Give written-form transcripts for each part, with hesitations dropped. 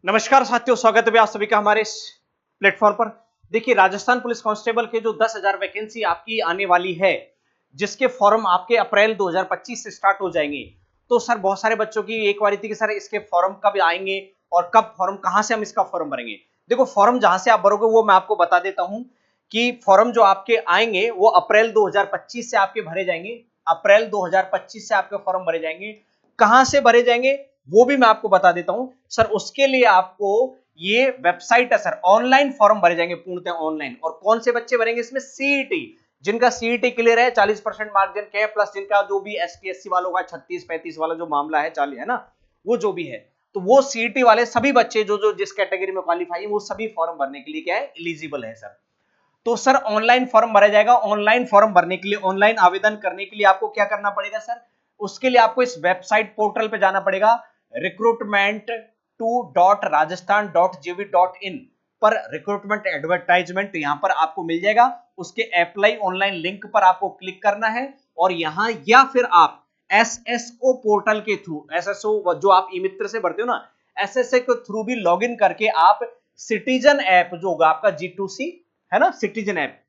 नमस्कार साथियों, स्वागत है आप सभी का हमारे इस प्लेटफॉर्म पर। देखिए, राजस्थान पुलिस कांस्टेबल के जो 10,000 वैकेंसी आपकी आने वाली है, जिसके फॉर्म आपके अप्रैल 2025 से स्टार्ट हो जाएंगे। तो सर, बहुत सारे बच्चों की एक बारी थी कि सर इसके फॉर्म कब आएंगे और कब फॉर्म, कहां से हम इसका फॉर्म भरेंगे। देखो, फॉर्म जहां से आप भरोगे वो मैं आपको बता देता हूं कि फॉर्म जो आपके आएंगे वो अप्रैल 2025 से आपके भरे जाएंगे। अप्रैल 2025 से आपके फॉर्म भरे जाएंगे। कहां से भरे जाएंगे वो भी मैं आपको बता देता हूं सर। उसके लिए आपको ये वेबसाइट है सर, ऑनलाइन फॉर्म भरे जाएंगे, पूर्णतः ऑनलाइन। और कौन से बच्चे भरेंगे इसमें? सीईटी, जिनका सीईटी क्लियर है, 40% मार्जिन के प्लस जिनका जो भी एसटी एससी वालों का 36-35 वाला जो मामला है, 40 है ना, वो जो भी है, तो वो सीईटी वाले सभी बच्चे जो जो जिस कैटेगरी में क्वालिफाई है वो सभी फॉर्म भरने के लिए क्या है, एलिजिबल है सर। तो सर ऑनलाइन फॉर्म भरा जाएगा। ऑनलाइन फॉर्म भरने के लिए, ऑनलाइन आवेदन करने के लिए आपको क्या करना पड़ेगा सर? उसके लिए आपको इस वेबसाइट पोर्टल पे जाना पड़ेगा, recruitment2.rajasthan.gov.in पर रिक्रूटमेंट एडवर्टाइजमेंट यहां पर आपको मिल जाएगा। उसके अप्लाई ऑनलाइन लिंक पर आपको क्लिक करना है और यहां, या फिर आप एसएसओ पोर्टल के थ्रू, एसएसओ जो आप ई मित्र से भरते हो ना, एसएसओ के थ्रू भी लॉगिन करके आप सिटीजन ऐप जो होगा आपका G2C है ना, सिटीजन ऐप,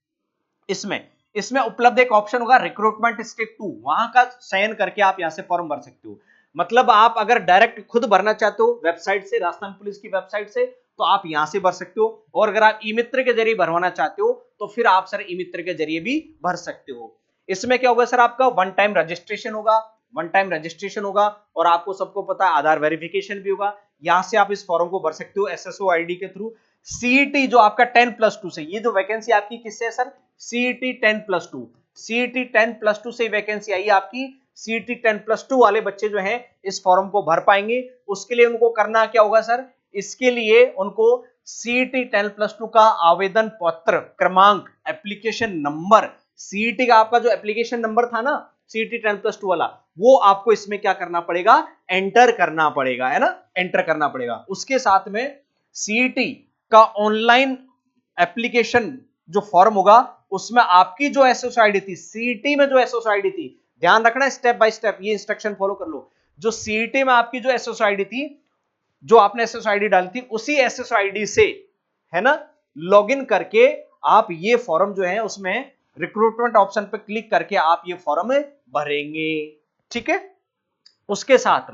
इसमें इसमें उपलब्ध एक ऑप्शन होगा रिक्रूटमेंट स्टेप 2, वहां का चयन करके आप यहां से फॉर्म भर सकते हो। मतलब आप अगर डायरेक्ट खुद भरना चाहते हो वेबसाइट से, राजस्थान पुलिस की वेबसाइट से, तो आप यहां से भर सकते हो। और अगर आप ई मित्र के जरिए भरवाना चाहते हो तो फिर आप सर ई मित्र के जरिए भी भर सकते हो। इसमें क्या होगा सर, आपका वन टाइम रजिस्ट्रेशन होगा, वन टाइम रजिस्ट्रेशन होगा और आपको सबको पता है आधार वेरिफिकेशन भी होगा। यहां से आप इस फॉर्म को भर सकते हो एसएसओ आईडी के थ्रू। सीईटी जो आपका 10+2 से, ये जो वैकेंसी आपकी किससे है सर? सीईटी 10+2, सीईटी 10+2 से वैकेंसी आई है आपकी। सीईटी 10+2 वाले बच्चे जो हैं इस फॉर्म को भर पाएंगे। उसके लिए उनको करना क्या होगा सर? इसके लिए उनको सीईटी 10+2 का आवेदन पत्र क्रमांक, एप्लीकेशन नंबर, सीईटी का आपका जो एप्लीकेशन नंबर था ना, सीईटी 10+2 वाला, वो आपको इसमें क्या करना पड़ेगा? एंटर करना पड़ेगा, है ना, एंटर करना पड़ेगा। उसके साथ में सीईटी का ऑनलाइन एप्लीकेशन जो फॉर्म होगा उसमें आपकी जो एसएसओ आईडी थी, सीईटी में जो एसएसओ आईडी थी, ध्यान रखना स्टेप बाय स्टेप, ये इंस्ट्रक्शन फॉलो कर लो। जो सीईटी में आपकी जो एसएसओ आईडी थी, जो आपने एसएसओ आईडी डाली थी, उसी एसएसओ आईडी से, है ना, लॉगिन करके आप ये फॉर्म जो है उसमें रिक्रूटमेंट ऑप्शन पे क्लिक करके आप ये फॉर्म भरेंगे। ठीक है। उसके साथ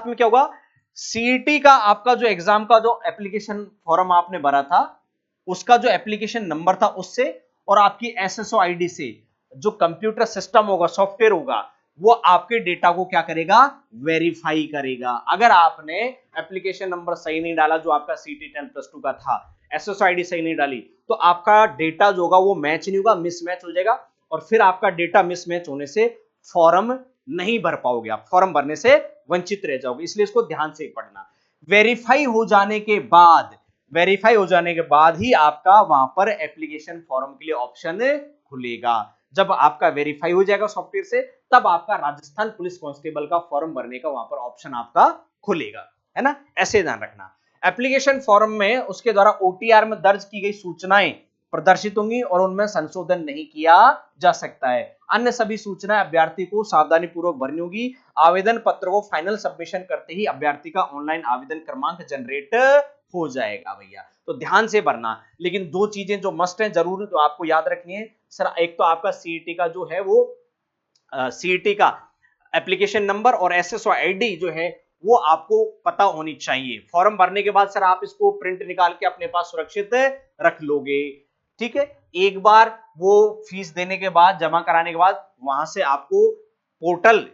में क्या होगा? सीईटी का आपका जो एग्जाम का जो एप्लीकेशन फॉर्म आपने भरा था, उसका जो एप्लीकेशन नंबर था उससे और आपकी एसएसओ आईडी से जो कंप्यूटर सिस्टम होगा, सॉफ्टवेयर होगा, वो आपके डेटा को क्या करेगा? वेरीफाई करेगा। अगर आपने एप्लीकेशन नंबर सही नहीं डाला जो आपका सीईटी 10+2 का था, एसएसओ आईडी सही नहीं डाली, तो आपका डेटा जो होगा वो मैच नहीं होगा, मिसमैच हो जाएगा और फिर आपका डेटा मिसमैच होने से फॉर्म नहीं भर पाओगे, आप फॉर्म भरने से वंचित रह जाओगे। इसलिए इसको ध्यान से पढ़ना। वेरीफाई हो जाने के बाद, वेरीफाई हो जाने के बाद ही आपका वहां पर एप्लीकेशन फॉर्म के लिए ऑप्शन खुलेगा। जब आपका वेरीफाई हो जाएगा सॉफ्टवेयर से, तब आपका राजस्थान पुलिस कांस्टेबल का फॉर्म भरने का वहां पर ऑप्शन आपका खुलेगा, है ना। ऐसे ध्यान रखना। एप्लीकेशन फॉर्म में उसके द्वारा ओटीआर में दर्ज की गई सूचनाएं प्रदर्शित होंगी और उनमें संशोधन नहीं किया जा सकता है। अन्य सभी सूचनाएं अभ्यर्थी को सावधानी पूर्वक भरनी होगी। आवेदन पत्र को फाइनल सबमिशन करते ही अभ्यर्थी का ऑनलाइन आवेदन क्रमांक जनरेट हो जाएगा भैया, तो ध्यान से भरना। लेकिन दो चीजें जो मस्ट है, जरूर तो आपको याद रखनी है सर। एक तो आपका सीईटी का जो है वो सीईटी का एप्लीकेशन नंबर और एसएसओ आईडी जो है वो आपको पता होनी चाहिए। फॉर्म भरने के बाद सर आप इसको प्रिंट निकाल के अपने पास सुरक्षित रख लोगे। ठीक है। एक बार वो फीस देने के बाद, जमा कराने के बाद, वहां से आपको पोर्टल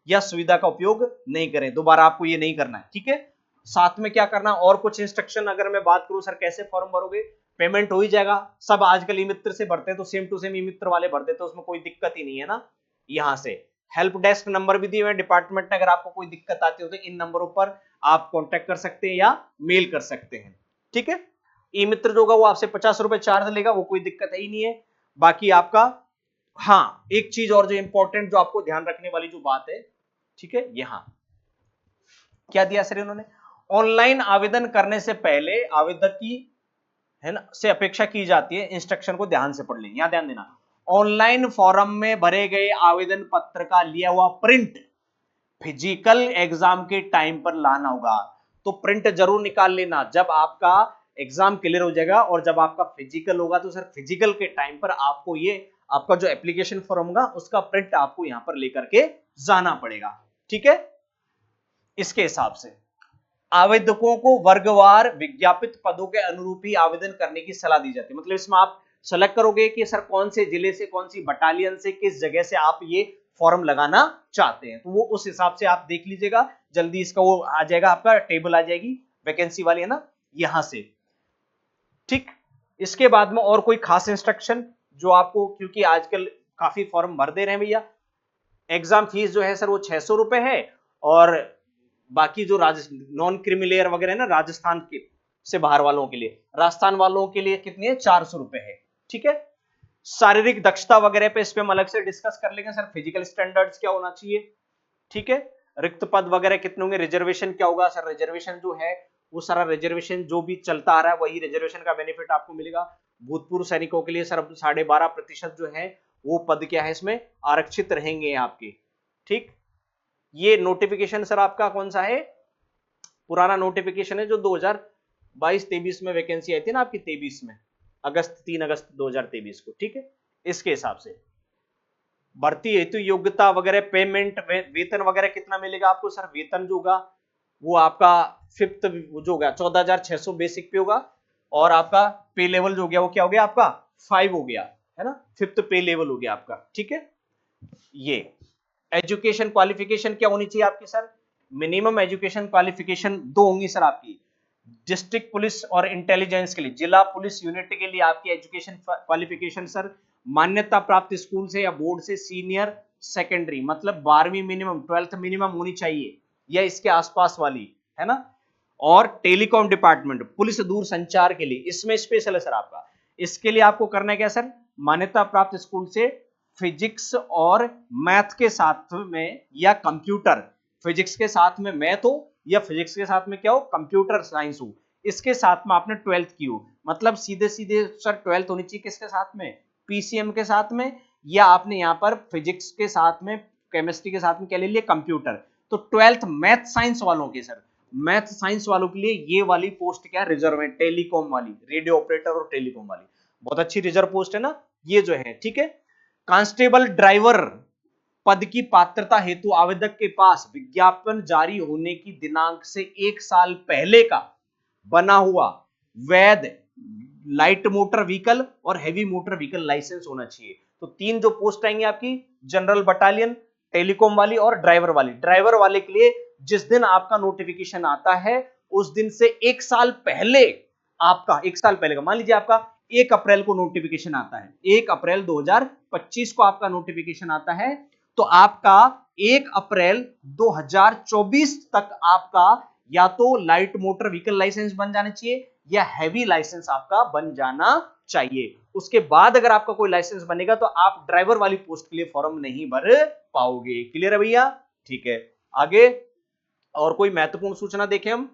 या सुविधा का उपयोग नहीं करें, दोबारा आपको ये नहीं करना है। ठीक है। साथ में क्या करना, और कुछ इंस्ट्रक्शन अगर मैं बात करूं सर, कैसे फॉर्म भरोगे? पेमेंट हो ही जाएगा, सब आजकल ई मित्र से भरते हैं तो सेम टू सेम ई मित्र वाले भर देते हैं, उसमें कोई दिक्कत ही नहीं है ना। यहां से हेल्प डेस्क नंबर भी दिए हुए डिपार्टमेंट ने, अगर आपको कोई दिक्कत आती हो तो इन नंबरों पर आप कॉन्टेक्ट कर सकते हैं या मेल कर सकते हैं। ठीक है। ई मित्र जो होगा वो आपसे 50 रुपए चार्ज लेगा, वो कोई दिक्कत है ही नहीं है। बाकी आपका, हाँ, एक चीज और जो इंपॉर्टेंट, जो आपको ध्यान रखने वाली जो बात है, ठीक है, यहां क्या दिया सर इन्होंने? ऑनलाइन आवेदन करने से पहले आवेदक की, है ना, से अपेक्षा की जाती है, इंस्ट्रक्शन को ध्यान से पढ़ लें, यहां ध्यान देना। ऑनलाइन फॉर्म में भरे गए आवेदन पत्र का लिया हुआ प्रिंट फिजिकल एग्जाम के टाइम पर लाना होगा। तो प्रिंट जरूर निकाल लेना जब आपका एग्जाम क्लियर हो जाएगा। और जब आपका फिजिकल होगा तो सर फिजिकल के टाइम पर आपको ये आपका जो एप्लीकेशन फॉर्म होगा उसका प्रिंट आपको यहां पर लेकर के जाना पड़ेगा। ठीक है, इसके हिसाब से आवेदकों को वर्गवार विज्ञापित पदों के अनुरूप ही आवेदन करने की सलाह दी जाती है। मतलब इसमें आप सेलेक्ट करोगे कि सर कौन से जिले से, कौन सी बटालियन से, किस जगह से आप ये फॉर्म लगाना चाहते हैं, तो वो उस हिसाब से आप देख लीजिएगा। जल्दी इसका वो आ जाएगा, आपका टेबल आ जाएगी वैकेंसी वाली, है ना, यहां से। ठीक, इसके बाद में और कोई खास इंस्ट्रक्शन जो आपको, क्योंकि आजकल काफी फॉर्म भर दे रहे हैं भैया। एग्जाम फीस जो है सर वो 600 रुपए है, और बाकी जो नॉन क्रिमिलेयर वगैरह है ना, राजस्थान के से बाहर वालों के लिए, राजस्थान वालों के लिए कितनी है, 400 रुपए है। ठीक है, शारीरिक दक्षता वगैरह पे इस पे हम अलग से डिस्कस कर लेंगे सर। फिजिकल स्टैंडर्ड्स क्या होना चाहिए, ठीक है, रिक्त पद वगैरह कितने होंगे, रिजर्वेशन क्या होगा सर। रिजर्वेशन जो है वो सारा रिजर्वेशन जो भी चलता आ रहा है वही रिजर्वेशन का बेनिफिट आपको मिलेगा। भूतपूर्व सैनिकों के लिए सर 12.5% जो है वो पद क्या है इसमें आरक्षित रहेंगे आपके। ठीक, ये नोटिफिकेशन सर आपका कौन सा है, पुराना नोटिफिकेशन है जो 2022-23 में वैकेंसी आई थी ना आपकी, 23 में, 3 अगस्त 2023 को। ठीक है, इसके हिसाब से भर्ती हेतु योग्यता वगैरह, पेमेंट, वेतन वगैरह कितना मिलेगा आपको सर। वेतन जो होगा वो आपका फिफ्थ जो होगा 14,600 बेसिक पे होगा, और आपका पे लेवल जो हो गया वो क्या हो गया आपका 5 हो गया, है ना, फिफ्थ पे लेवल हो गया आपका। ठीक है, ये एजुकेशन क्वालिफिकेशन क्या होनी चाहिए आपकी सर। मिनिमम एजुकेशन क्वालिफिकेशन 2 होंगी सर आपकी। डिस्ट्रिक्ट पुलिस और इंटेलिजेंस के लिए, जिला पुलिस यूनिट के लिए आपकी एजुकेशन क्वालिफिकेशन सर मान्यता प्राप्त स्कूल से या बोर्ड से सीनियर सेकेंडरी, मतलब 12वीं मिनिमम, 12th मिनिमम होनी चाहिए या इसके आसपास वाली, है ना। और टेलीकॉम डिपार्टमेंट, पुलिस दूर संचार के लिए, इसमें स्पेशल है सर आपका। इसके लिए आपको करना है क्या सर, मान्यता प्राप्त स्कूल से फिजिक्स और मैथ के साथ में, या कंप्यूटर, फिजिक्स के साथ में मैथ हो या फिजिक्स के साथ में क्या हो, कंप्यूटर साइंस हो, इसके साथ में आपने 12th की हो। मतलब सीधे सीधे सर 12th होनी चाहिए किसके साथ में, पीसीएम के साथ में, या आपने यहां पर फिजिक्स के साथ में, केमिस्ट्री के साथ में क्या ले लिया, कंप्यूटर। तो 12th मैथ साइंस वालों के सर, मैथ साइंस वालों के लिए ये वाली पोस्ट क्या रिजर्व है, टेलीकॉम वाली, रेडियो ऑपरेटर और टेलीकॉम वाली, बहुत अच्छी रिजर्व पोस्ट है ना ये जो है। ठीक है, कांस्टेबल ड्राइवर पद की पात्रता हेतु आवेदक के पास विज्ञापन जारी होने की दिनांक से 1 साल पहले का बना हुआ वैध लाइट मोटर व्हीकल और हेवी मोटर व्हीकल लाइसेंस होना चाहिए। तो 3 जो पोस्ट आएंगे आपकी, जनरल बटालियन, टेलीकॉम वाली और ड्राइवर वाली। ड्राइवर वाले के लिए जिस दिन आपका नोटिफिकेशन आता है उस दिन से 1 साल पहले, आपका 1 साल पहले का, मान लीजिए आपका 1 अप्रैल को नोटिफिकेशन आता है, 1 अप्रैल 2025 को आपका नोटिफिकेशन आता है, तो आपका 1 अप्रैल 2024 तक आपका या तो लाइट मोटर व्हीकल लाइसेंस बन जाना चाहिए या हैवी लाइसेंस आपका बन जाना चाहिए। उसके बाद अगर आपका कोई लाइसेंस बनेगा तो आप ड्राइवर वाली पोस्ट के लिए फॉर्म नहीं भर पाओगे। क्लियर है भैया, ठीक है। आगे और कोई महत्वपूर्ण सूचना देखें हम,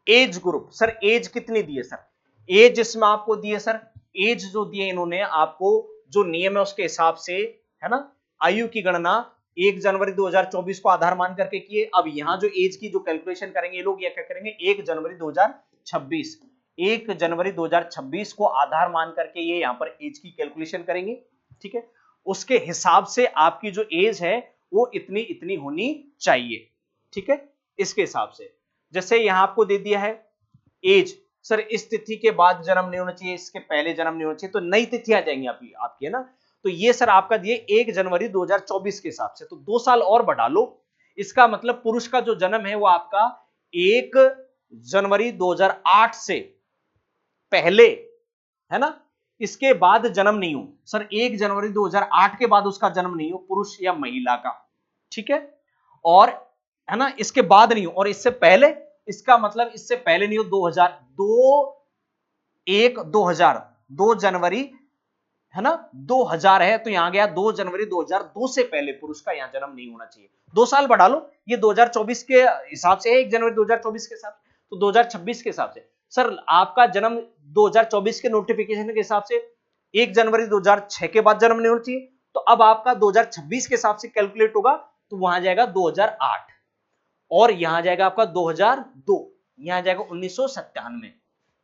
एज ग्रुप, सर एज कितनी दी है सर, एज इसमें आपको दी है सर, एज जो दिए इन्होंने आपको, जो नियम है उसके हिसाब से, है ना, आयु की गणना 1 जनवरी 2024 को आधार मान करके किए। अब यहां जो एज की जो कैलकुलेशन करेंगे ये लोग, ये क्या करेंगे, 1 जनवरी 2026, 1 जनवरी 2026 को आधार मान करके ये यहां पर एज की कैलकुलेशन करेंगे। ठीक है, उसके हिसाब से आपकी जो एज है वो इतनी इतनी होनी चाहिए। ठीक है, इसके हिसाब से, जैसे यहां आपको दे दिया है एज, सर इस तिथि के बाद जन्म नहीं होना चाहिए, इसके पहले जन्म नहीं होना चाहिए, तो नई तिथि आ जाएंगी आपकी, है ना। तो ये सर आपका दिए 1 जनवरी 2024 के हिसाब से, तो 2 साल और बढ़ा लो। इसका मतलब पुरुष का जो जन्म है वो आपका 1 जनवरी 2008 से पहले, है ना, इसके बाद जन्म नहीं हो सर, 1 जनवरी 2008 के बाद उसका जन्म नहीं हो, पुरुष या महिला का। ठीक है, और है ना, इसके बाद नहीं हो, और इससे पहले, इसका मतलब इससे पहले नहीं हो, 2 जनवरी, है ना, 2000 है तो यहां गया 2 जनवरी 2002 से पहले पुरुष का यहां जन्म नहीं होना चाहिए। 2 साल बढ़ा लो, ये 2024 के हिसाब से है, 1 जनवरी 2024 के हिसाब से, तो 2026 के हिसाब से सर आपका जन्म 2024 के नोटिफिकेशन के हिसाब से 1 जनवरी 2006 के बाद जन्म नहीं होना चाहिए, तो अब आपका 2026 के हिसाब से कैलकुलेट होगा तो वहां जाएगा 2008। और यहां जाएगा आपका 2002, यहां जाएगा 1997,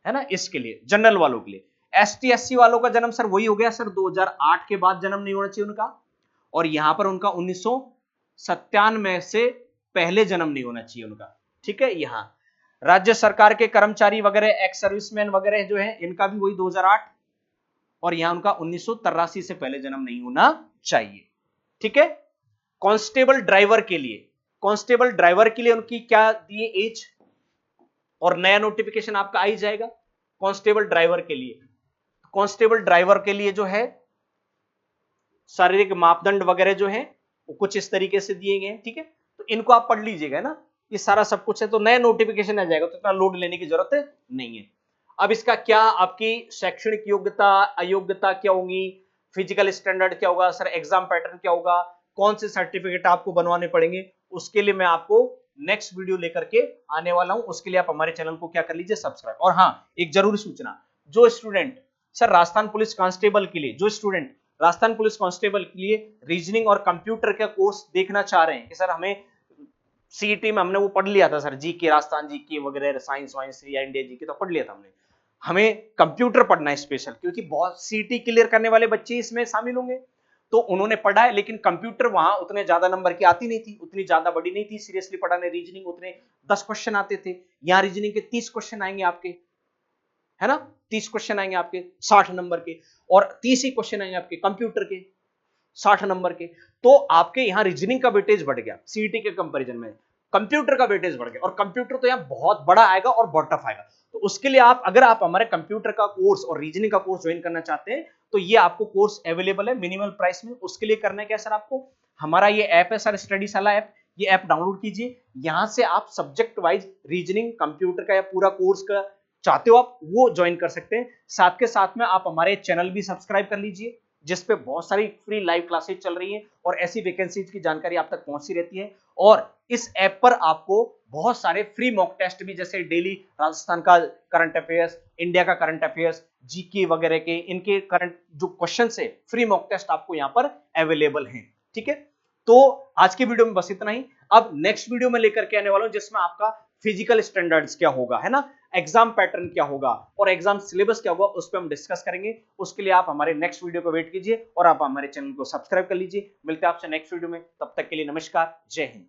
है ना, इसके लिए जनरल वालों के लिए। एसटी एससी वालों का जन्म सर वही हो गया सर, 2008 के बाद जन्म नहीं होना चाहिए उनका, और यहां पर उनका 1997 से पहले जन्म नहीं होना चाहिए उनका, ठीक है। यहां राज्य सरकार के कर्मचारी वगैरह, एक्स सर्विसमैन वगैरह जो है, इनका भी वही 2008, और यहां उनका 1983 से पहले जन्म नहीं होना चाहिए, ठीक है। कांस्टेबल ड्राइवर के लिए, कांस्टेबल ड्राइवर के लिए उनकी क्या दिए एज, और नया नोटिफिकेशन आपका आ ही जाएगा कांस्टेबल ड्राइवर के लिए। कांस्टेबल ड्राइवर के लिए जो है शारीरिक मापदंड वगैरह जो है वो कुछ इस तरीके से दिए गए हैं, ठीक है। तो इनको आप पढ़ लीजिएगा ना, ये सारा सब कुछ है, तो नया नोटिफिकेशन आ जाएगा, तो इतना लोड लेने की जरूरत नहीं है। अब इसका क्या आपकी शैक्षणिक योग्यता, अयोग्यता क्या होगी, फिजिकल स्टैंडर्ड क्या होगा सर, एग्जाम पैटर्न क्या होगा, कौन से सर्टिफिकेट आपको बनवाने पड़ेंगे, उसके लिए मैं आपको नेक्स्ट वीडियो लेकर के आने वाला हूं। उसके लिए आप हमारे चैनल को क्या कर लीजिए, सब्सक्राइब। और हाँ, एक जरूरी सूचना, जो student sir Rajasthan police constable के लिए, जो स्टूडेंट राजस्थान पुलिस कांस्टेबल के लिए रीजनिंग और कंप्यूटर का कोर्स देखना चाह रहे हैं कि सर हमें सीईटी में हमने वो पढ़ लिया था सर, जीके, राजस्थान जीके वगैरह, साइंस वाइंस या इंडिया जीके तो पढ़ लिया था हमने, हमें कंप्यूटर पढ़ना है स्पेशल, क्योंकि बहुत सीईटी क्लियर करने वाले बच्चे इसमें शामिल होंगे, तो उन्होंने पढ़ा है, लेकिन कंप्यूटर वहां उतने ज्यादा नंबर की आती नहीं थी, उतनी ज्यादा बड़ी नहीं थी, सीरियसली पढ़ाने, रीजनिंग उतने 10 क्वेश्चन आते थे, यहाँ रीजनिंग के 30 क्वेश्चन आएंगे आपके, है ना, 30 क्वेश्चन आएंगे आपके 60 नंबर के, और 30 ही क्वेश्चन आएंगे आपके कंप्यूटर के 60 नंबर के। तो आपके यहाँ रीजनिंग का वेटेज बढ़ गया सीईटी के कंपैरिजन में, कंप्यूटर का वेटेज बढ़ गया, और कंप्यूटर तो यहाँ बहुत बड़ा आएगा और बहुत टफ आएगा। तो उसके लिए आप, अगर आप हमारे कंप्यूटर का कोर्स और रीजनिंग का कोर्स ज्वाइन करना चाहते हैं, तो ये आपको कोर्स अवेलेबल है मिनिमल प्राइस में। उसके लिए करना है क्या सर, आपको हमारा ये ऐप है सर, स्टडीशाला ऐप, ये ऐप डाउनलोड कीजिए, यहां से आप सब्जेक्ट वाइज रीजनिंग, कंप्यूटर का या पूरा कोर्स का चाहते हो आप वो ज्वाइन कर सकते हैं। साथ के साथ में आप हमारे चैनल भी सब्सक्राइब कर लीजिए, जिसपे बहुत सारी फ्री लाइव क्लासेस चल रही हैं और ऐसी वैकेंसीज की जानकारी आप तक पहुंचती रहती है। और इस ऐप पर आपको बहुत सारे फ्री मॉक टेस्ट भी, जैसे डेली राजस्थान का करंट अफेयर्स, इंडिया का करंट अफेयर्स, जीके वगैरह के, इनके करंट जो क्वेश्चन है, फ्री मॉक टेस्ट आपको यहाँ पर अवेलेबल हैं, ठीक है। तो आज की वीडियो में बस इतना ही। अब नेक्स्ट वीडियो में लेकर के आने वाला हूं, जिसमें आपका फिजिकल स्टैंडर्ड्स क्या होगा, है ना, एग्जाम पैटर्न क्या होगा और एग्जाम सिलेबस क्या होगा, उस पर हम डिस्कस करेंगे। उसके लिए आप हमारे नेक्स्ट वीडियो को वेट कीजिए और आप हमारे चैनल को सब्सक्राइब कर लीजिए। मिलते हैं आपसे नेक्स्ट वीडियो में, तब तक के लिए नमस्कार, जय हिंद।